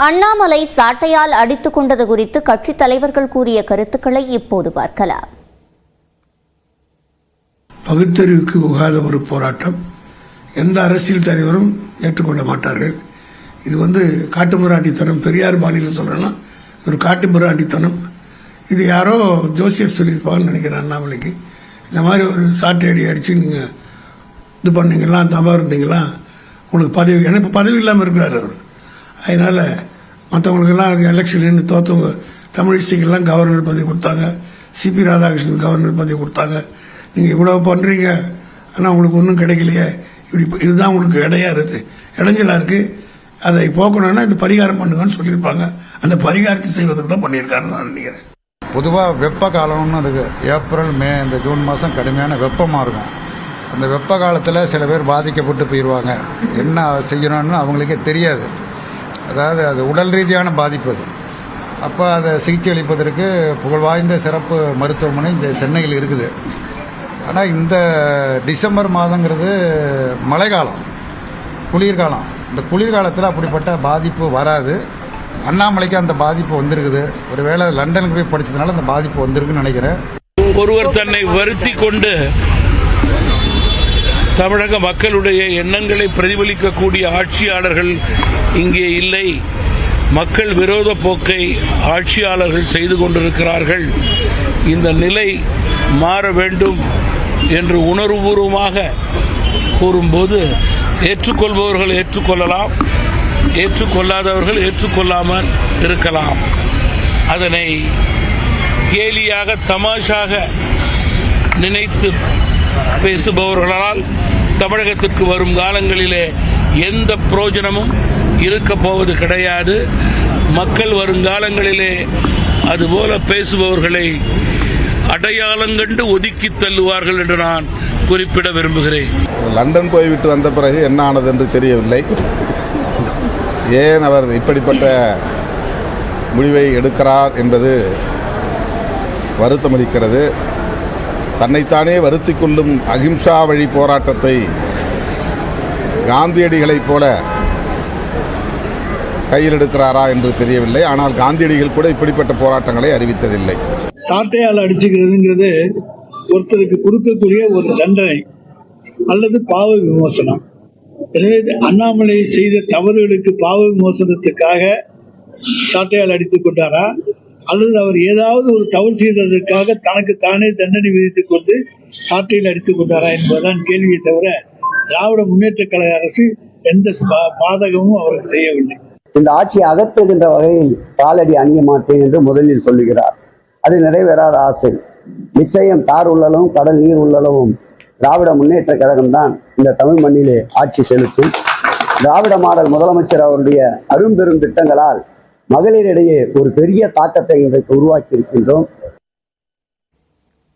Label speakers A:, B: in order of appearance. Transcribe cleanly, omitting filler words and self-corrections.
A: அண்ணாமலை சாட்டையால் அடித்துக் கொண்டது குறித்து கட்சித் தலைவர்கள் கூறிய கருத்துக்களை இப்போது பார்க்கலாம்.
B: பகுத்தறிவுக்கு உகாத ஒரு போராட்டம் எந்த அரசியல் தலைவரும் ஏற்றுக்கொள்ள மாட்டார்கள். இது காட்டுமிராண்டித்தனம். பெரியார் பாணியில் சொல்றேன்னா ஒரு காட்டுமிராண்டித்தனம். இது யாரோ ஜோசியர் சொல்லியிருப்பாங்கன்னு நினைக்கிறேன். அண்ணாமலைக்கு இந்த மாதிரி ஒரு சாட்டை அடி அடிச்சு நீங்க இது பண்ணீங்களா, தவறு இருந்தீங்களா, உங்களுக்கு பதவி, எனக்கு பதவி இல்லாமல் இருக்கிறார் அவர். அதனால மற்றவங்களுக்கெல்லாம் எலெக்ஷன் நின்று தோற்றவங்க தமிழிசைக்கெல்லாம் கவர்னர் பதவி கொடுத்தாங்க, சிபி ராதாகிருஷ்ணன் கவர்னர் பதவி கொடுத்தாங்க. நீங்கள் இவ்வளவு பண்ணுறீங்க, ஆனால் உங்களுக்கு ஒன்றும் கிடைக்கலையே, இதுதான் உங்களுக்கு இடைஞ்சலாக இருக்குது, அதை போக்கணும்னா இந்த பரிகாரம் பண்ணுங்கன்னு சொல்லியிருப்பாங்க. அந்த பரிகாரத்தை செய்வதற்கு தான் பண்ணியிருக்காருன்னு நான் நினைக்கிறேன்.
C: பொதுவாக வெப்ப காலம்னு இருக்குது. ஏப்ரல், மே, இந்த ஜூன் மாதம் கடுமையான வெப்பமாக இருக்கும். அந்த வெப்ப காலத்தில் சில பேர் பாதிக்கப்பட்டு போயிடுவாங்க. என்ன செய்யணும்னு அவங்களுக்கே தெரியாது. அதாவது அது உடல் ரீதியான பாதிப்பு. அது அப்போ அதை சிகிச்சை அளிப்பதற்கு புகழ்வாய்ந்த சிறப்பு மருத்துவமனை இங்கே சென்னையில் இருக்குது. ஆனால் இந்த டிசம்பர் மாதங்கிறது மழைக்காலம், குளிர்காலம். இந்த குளிர்காலத்தில் அப்படிப்பட்ட பாதிப்பு வராது. அண்ணாமலைக்கு அந்த பாதிப்பு வந்திருக்குது. ஒருவேளை லண்டனுக்கு போய் படித்ததுனால அந்த பாதிப்பு வந்திருக்குன்னு நினைக்கிறேன்.
D: ஒருவர் தன்னை வருத்தி கொண்டு தமிழக மக்களுடைய எண்ணங்களை பிரதிபலிக்கக்கூடிய ஆட்சியாளர்கள் இங்கே இல்லை, மக்கள் விரோத போக்கை ஆட்சியாளர்கள் செய்து கொண்டிருக்கிறார்கள், இந்த நிலை மாற வேண்டும் என்று உணர்வுபூர்வமாக கூறும்போது ஏற்றுக்கொள்பவர்கள் ஏற்றுக்கொள்ளலாம், ஏற்றுக்கொள்ளாதவர்கள் ஏற்றுக்கொள்ளாமல் இருக்கலாம். அதனை கேலியாக தமாஷாக நினைத்து பேசுபவர்களால் தமிழகத்திற்கு வரும் காலங்களிலே எந்த பிரயோஜனமும் இருக்க போவது கிடையாது. மக்கள் வருங்காலங்களிலே அதுபோல பேசுபவர்களை அடையாளங்கண்டு ஒதுக்கி தள்ளுவார்கள் என்று நான் குறிப்பிட விரும்புகிறேன்.
E: லண்டன் போய்விட்டு வந்த பிறகு என்ன ஆனது என்று தெரியவில்லை. ஏன் அவர் இப்படிப்பட்ட முடிவை எடுக்கிறார் என்பது வருத்தமளிக்கிறது. தன்னைத்தானே வருத்திக் கொள்ளும் அகிம்சா வழி போராட்டத்தை காந்தியடிகளைப் போல கையில் எடுக்கிறாரா என்று தெரியவில்லை. ஆனால் காந்தியடிகள் கூட இப்படிப்பட்ட போராட்டங்களை அறிவித்ததில்லை.
F: சாட்டையால் அடிச்சுக்கிறதுங்கிறது ஒருத்தருக்கு கொடுக்கக்கூடிய ஒரு தண்டனை அல்லது பாவ விமோசனம். எனவே அண்ணாமலை செய்த தவறுகளுக்கு பாவ விமோசனத்துக்காக சாட்டையால் அடித்துக் கொண்டாரா, அல்லது அவர் ஏதாவது ஒரு தவறு செய்ததற்காக தனக்கு தானே தண்டனை விதித்துக் கொண்டு சாட்டையில் அடித்துக் கொண்டாரா என்பதுதான் கேள்வியை தவிர திராவிட முன்னேற்ற கழக அரசு எந்த பாதகமும் அவருக்கு செய்யவில்லை.
G: இந்த ஆட்சியை அகற்றுகின்ற வகையில் காலடி அணிய மாட்டேன் என்று முதலில் சொல்லுகிறார். அது நிறைவேறாத ஆசை. நிச்சயம் தார் உள்ளளவும் கடல் நீர் உள்ளளவும் திராவிட முன்னேற்ற கழகம் தான் இந்த தமிழ் மண்ணிலே ஆட்சி செலுத்தும். திராவிட மாடல் முதலமைச்சர் அவருடைய அரும்பெரும் திட்டங்களால் மகளிரிடையே ஒரு பெரிய தாக்கத்தை இன்றைக்கு உருவாக்கி இருக்கின்றோம்.